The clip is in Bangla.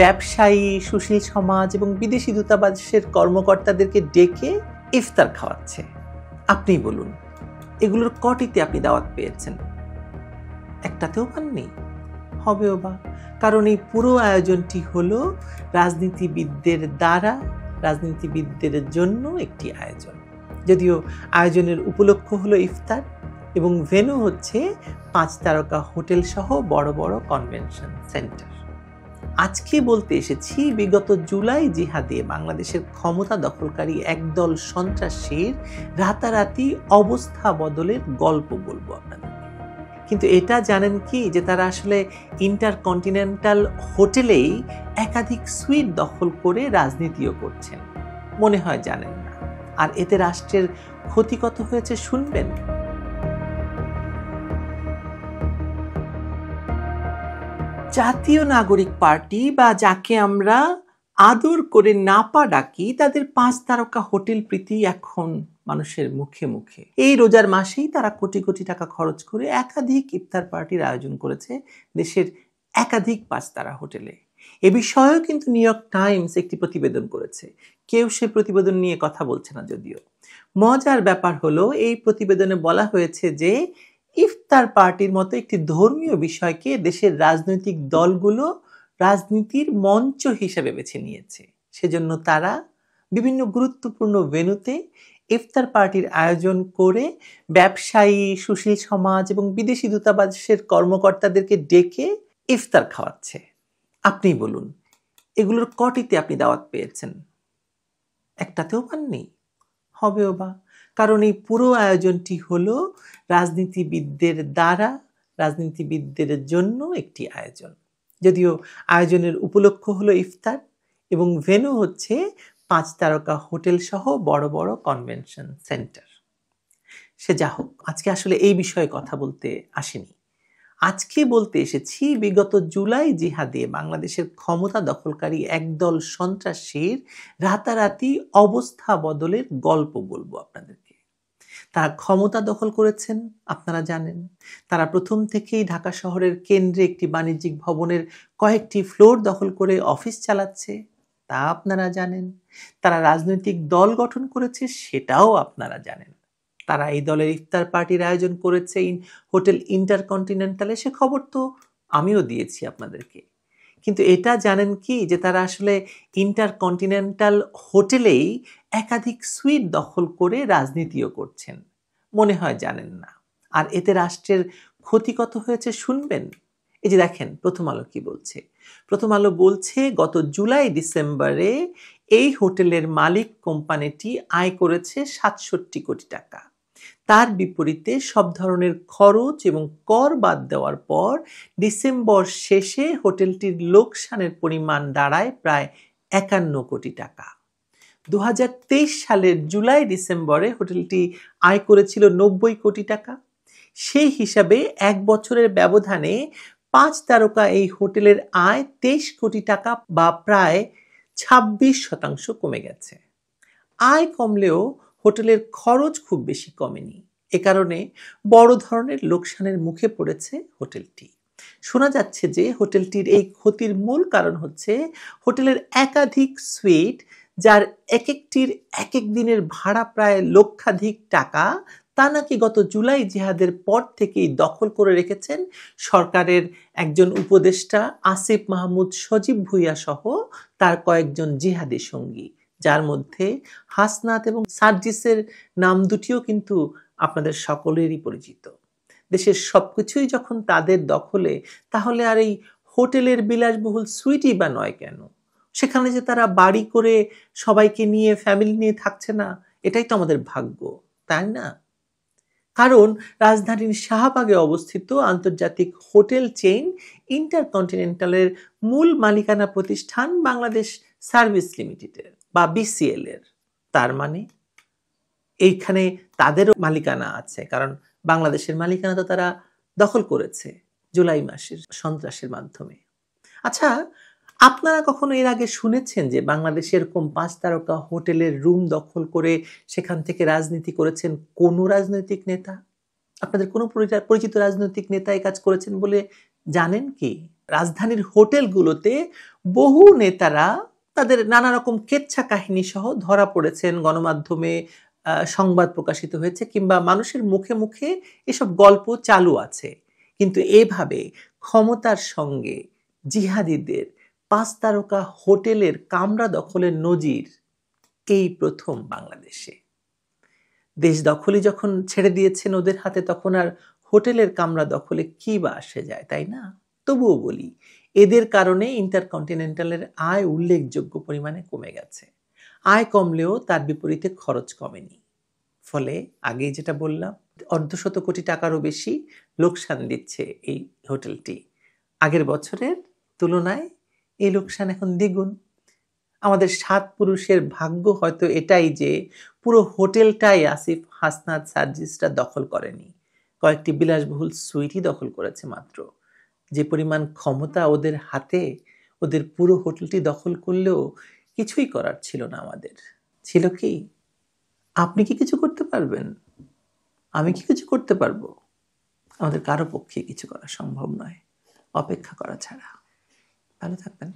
ব্যবসায়ী, সুশীল সমাজ এবং বিদেশি দূতাবাসের কর্মকর্তাদেরকে ডেকে ইফতার খাওয়াচ্ছে। আপনি বলুন, এগুলোর কটিতে আপনি দাওয়াত পেয়েছেন? একটাতেও পাননি? হবেও বা, কারণ এই পুরো আয়োজনটি হলো রাজনীতিবিদদের দ্বারা, রাজনীতিবিদদের জন্য একটি আয়োজন। যদিও আয়োজনের উপলক্ষ হলো ইফতার এবং ভেন্যু হচ্ছে 5 তারকা হোটেল সহ বড় বড় কনভেনশন সেন্টার। আজকে বলতে এসেছি, বিগত জুলাই জিহাদে বাংলাদেশের ক্ষমতা দখলকারী একদল সন্ত্রাসীর রাতারাতি অবস্থা বদলের গল্প বলবো আপনাদের। কিন্তু এটা জানেন কি যে তারা আসলে ইন্টারকন্টিনেন্টাল হোটেলেই একাধিক সুইট দখল করে রাজনীতিও করছেন? মনে হয় জানেন না। আর এতে রাষ্ট্রের ক্ষতি কত হয়েছে শুনবেন। জাতীয় নাগরিক পার্টি বা যাকে আমরা আদর করে নাপা ডাকি, তাদের 5 তারকা হোটেল প্রীতি এখন মানুষের মুখে মুখে। এই রোজার মাসেই তারা কোটি কোটি টাকা খরচ করে একাধিক ইফতার পার্টির আয়োজন করেছে দেশের একাধিক 5 তারা হোটেলে। এ বিষয়েও কিন্তু নিউ ইয়র্ক টাইমস একটি প্রতিবেদন করেছে। কেউ সে প্রতিবেদন নিয়ে কথা বলছে না। যদিও মজার ব্যাপার হলো, এই প্রতিবেদনে বলা হয়েছে যে ইফতার পার্টির মতো একটি ধর্মীয় বিষয়কে দেশের রাজনৈতিক দলগুলো রাজনীতির মঞ্চ হিসেবে বেছে নিয়েছে। সেজন্য তারা বিভিন্ন গুরুত্বপূর্ণ ভেন্যুতে ইফতার পার্টির আয়োজন করে ব্যবসায়ী, সুশীল সমাজ এবং বিদেশি দূতাবাসের কর্মকর্তাদেরকে ডেকে ইফতার খাওয়াচ্ছে। আপনি বলুন, এগুলোর কটিতে আপনি দাওয়াত পেয়েছেন? একটাতেও পাননি? হবেও বা, কারণ এই পুরো আয়োজনটি হলো রাজনীতিবিদদের দ্বারা, রাজনীতিবিদদের জন্য একটি আয়োজন। যদিও আয়োজনের উপলক্ষ হলো ইফতার এবং ভেন্যু হচ্ছে 5 তারকা হোটেল সহ বড় বড় কনভেনশন সেন্টার। সে যা হোক, আজকে আসলে এই বিষয়ে কথা বলতে আসেনি। আজকে বলতে এসেছি, বিগত জুলাই জিহাদে বাংলাদেশের ক্ষমতা দখলকারী একদল সন্ত্রাসীর রাতারাতি অবস্থা বদলের গল্প বলবো আপনাদেরকে। তারা ক্ষমতা দখল করেছেন, আপনারা জানেন। তারা প্রথম থেকেই ঢাকা শহরের কেন্দ্রে একটি বাণিজ্যিক ভবনের কয়েকটি ফ্লোর দখল করে অফিস চালাচ্ছে, তা আপনারা জানেন। তারা রাজনৈতিক দল গঠন করেছে, সেটাও আপনারা জানেন। তারা এই দলের ইফতার পার্টির আয়োজন করেছে হোটেল ইন্টারকন্টিনেন্টালে, সে খবর তো আমিও দিয়েছি আপনাদেরকে। কিন্তু এটা জানেন কি যে তারা আসলে ইন্টারকন্টিনেন্টাল হোটেলেই একাধিক সুইট দখল করে রাজনীতিও করছেন? মনে হয় জানেন না। আর এতে রাষ্ট্রের ক্ষতি কত হয়েছে শুনবেন। এই যে দেখেন, প্রথম আলো কি বলছে। প্রথম আলো বলছে, গত জুলাই ডিসেম্বরে এই হোটেলের মালিক কোম্পানিটি আয় করেছে 67 কোটি টাকা। তার বিপরীতে সব ধরনের খরচ এবং কর বাদ দেওয়ার পর ডিসেম্বর শেষে হোটেলটির লোকসানের পরিমাণ দাঁড়ায় প্রায় 51 কোটি টাকা। 2023 সালের জুলাই ডিসেম্বরে হোটেলটি আয় করেছিল 90 কোটি টাকা। সেই হিসাবে এক বছরের ব্যবধানে 5 তারকা এই হোটেলের আয় 23 কোটি টাকা বা প্রায় 26% কমে গেছে। আয় কমলেও হোটেলের খরচ খুব বেশি কমেনি। এ কারণে বড় ধরনের লোকসানের মুখে পড়েছে হোটেলটি। শোনা যাচ্ছে যে হোটেলটির এই ক্ষতির মূল কারণ হচ্ছে হোটেলের একাধিক সুইট, যার এক একটির এক এক দিনের ভাড়া প্রায় লক্ষাধিক টাকা, তা নাকি গত জুলাই জিহাদের পর থেকেই দখল করে রেখেছেন সরকারের একজন উপদেষ্টা আসিফ মাহমুদ সজীব ভুইয়া সহ তার কয়েকজন জিহাদি সঙ্গী, যার মধ্যে হাসনাত এবং সার্জিসের নাম দুটিও কিন্তু আপনাদের সকলেরই পরিচিত। দেশের সবকিছুই যখন তাদের দখলে, তাহলে আর এই হোটেলের বিলাসবহুল সুইটই বা নয় কেন? সেখানে যে তারা বাড়ি করে সবাইকে নিয়ে, ফ্যামিলি নিয়ে থাকছে না, এটাই তো আমাদের ভাগ্য, তাই না? কারণ রাজধানীর শাহবাগে অবস্থিত আন্তর্জাতিক হোটেল চেইন ইন্টারকন্টিনেন্টালের মূল মালিকানা প্রতিষ্ঠান বাংলাদেশ সার্ভিস লিমিটেডের বা বিসিএল এর। তার মানে এইখানে তাদেরও মালিকানা আছে, কারণ বাংলাদেশের মালিকানা তো তারা দখল করেছে জুলাই মাসের সন্ত্রাসের মাধ্যমে। আচ্ছা, আপনারা কখনো এর আগে শুনেছেন যে বাংলাদেশে এরকম 5 তারকা হোটেলের রুম দখল করে সেখান থেকে রাজনীতি করেছেন কোনো রাজনৈতিক নেতা? আপনাদের কোনো পরিচিত রাজনৈতিক নেতা এই কাজ করেছেন বলে জানেন কি? রাজধানীর হোটেলগুলোতে বহু নেতারা তাদের নানা রকম কেচ্ছা কাহিনী সহ ধরা পড়েছেন, গণমাধ্যমে সংবাদ প্রকাশিত হয়েছে, কিংবা মানুষের মুখে মুখে এসব গল্প চালু আছে। কিন্তু এভাবে ক্ষমতার সঙ্গে জিহাদিদের 5 তারকা হোটেলের কামরা দখলের নজির এই প্রথম বাংলাদেশে। দেশ দখলই যখন ছেড়ে দিয়েছেন ওদের হাতে, তখন আর হোটেলের কামরা দখলে কি বা আসে যায়, তাই না? তবুও বলি, এদের কারণে ইন্টারকন্টিনেন্টালের আয় উল্লেখযোগ্য পরিমাণে কমে গেছে। আয় কমলেও তার বিপরীতে খরচ কমেনি। ফলে আগেই যেটা বললাম, 1.5 কোটি টাকারও বেশি লোকসান দিচ্ছে এই হোটেলটি। আগের বছরের তুলনায় এই লোকসান এখন দ্বিগুণ। আমাদের 7 পুরুষের ভাগ্য হয়তো এটাই যে পুরো হোটেলটাই আসিফ, হাসনাত, সার্জিসরা দখল করেনি, কয়েকটি বিলাসবহুল সুইটই দখল করেছে মাত্র। যে পরিমাণ ক্ষমতা ওদের হাতে, ওদের পুরো হোটেলটি দখল করলেও কিছুই করার ছিল না আমাদের। ছিল কি? আপনি কি কিছু করতে পারবেন? আমি কি কিছু করতে পারবো? আমাদের কারো পক্ষে কিছু করা সম্ভব নয়, অপেক্ষা করা ছাড়া। ভালো থাকবেন।